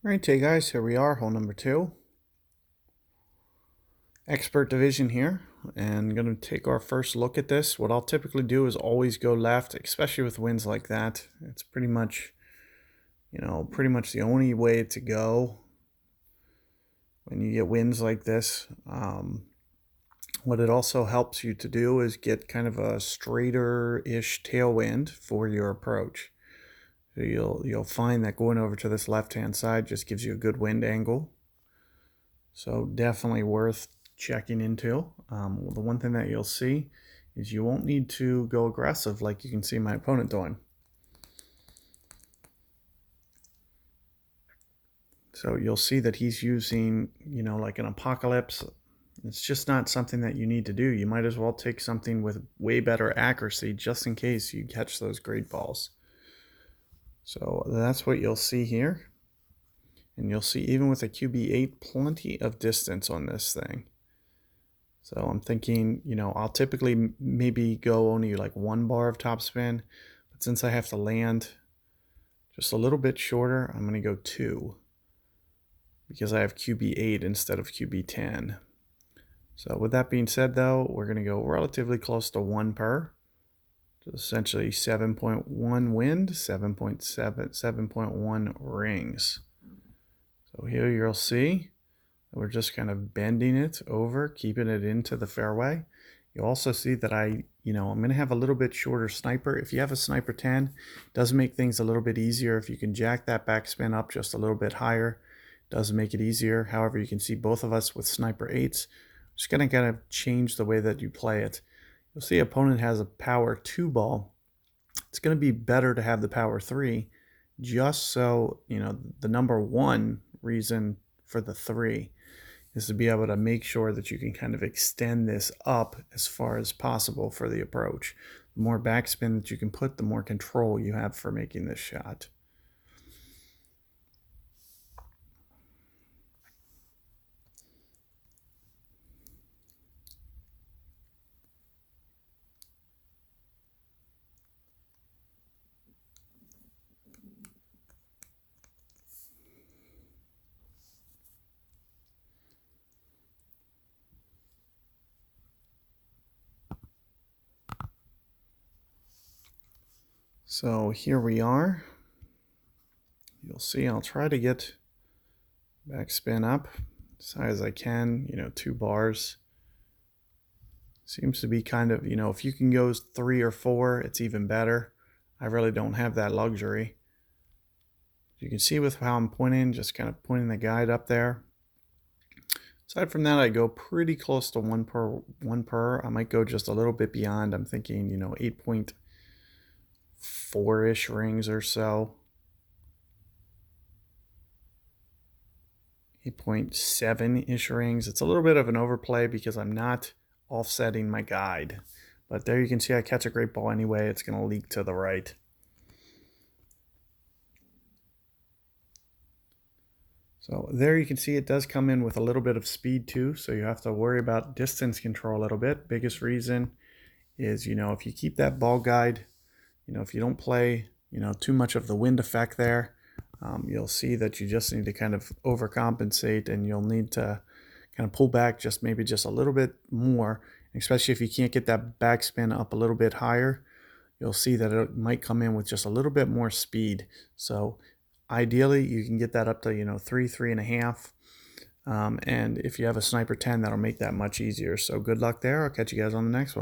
Alright, hey guys, here we are, hole number 2. Expert division here, and going to take our first look at this. What I'll typically do is always go left, especially with winds like that. It's pretty much the only way to go when you get winds like this. What it also helps you to do is get kind of a straighter-ish tailwind for your approach. So you'll find that going over to this left-hand side just gives you a good wind angle. So definitely worth checking into. The one thing that you'll see is you won't need to go aggressive like you can see my opponent doing. So you'll see that he's using, like an apocalypse. It's just not something that you need to do. You might as well take something with way better accuracy just in case you catch those great balls. So that's what you'll see here. And you'll see even with a QB8, plenty of distance on this thing. So I'm thinking, I'll typically maybe go only like 1 bar of topspin, but since I have to land just a little bit shorter, I'm going to go 2 because I have QB8 instead of QB10. So with that being said, though, we're going to go relatively close to 1 per. So essentially 7.1 wind, 7.1 rings. So here you'll see we're just kind of bending it over, keeping it into the fairway. You'll also see that I'm going to have a little bit shorter sniper. If you have a sniper 10, it does make things a little bit easier. If you can jack that backspin up just a little bit higher, it does make it easier. However, you can see both of us with sniper 8s. Just going to kind of change the way that you play it. You'll see opponent has a power 2 ball. It's going to be better to have the power 3, just so, the number 1 reason for the 3 is to be able to make sure that you can kind of extend this up as far as possible for the approach. The more backspin that you can put, the more control you have for making this shot. So here we are. You'll see I'll try to get backspin up as high as I can, 2 bars. Seems to be kind of, if you can go 3 or 4, it's even better. I really don't have that luxury. You can see with how I'm pointing, just kind of pointing the guide up there. Aside from that, I go pretty close to 1 per. I might go just a little bit beyond. I'm thinking, 8.4-ish rings or so. 8.7-ish rings. It's a little bit of an overplay because I'm not offsetting my guide. But there you can see I catch a great ball anyway. It's going to leak to the right. So there you can see it does come in with a little bit of speed too, so you have to worry about distance control a little bit. Biggest reason is, if you keep that ball guide, if you don't play, too much of the wind effect there, you'll see that you just need to kind of overcompensate, and you'll need to kind of pull back maybe just a little bit more, especially if you can't get that backspin up a little bit higher. You'll see that it might come in with just a little bit more speed. So ideally, you can get that up to 3.5. And if you have a sniper 10, that'll make that much easier. So good luck there. I'll catch you guys on the next one.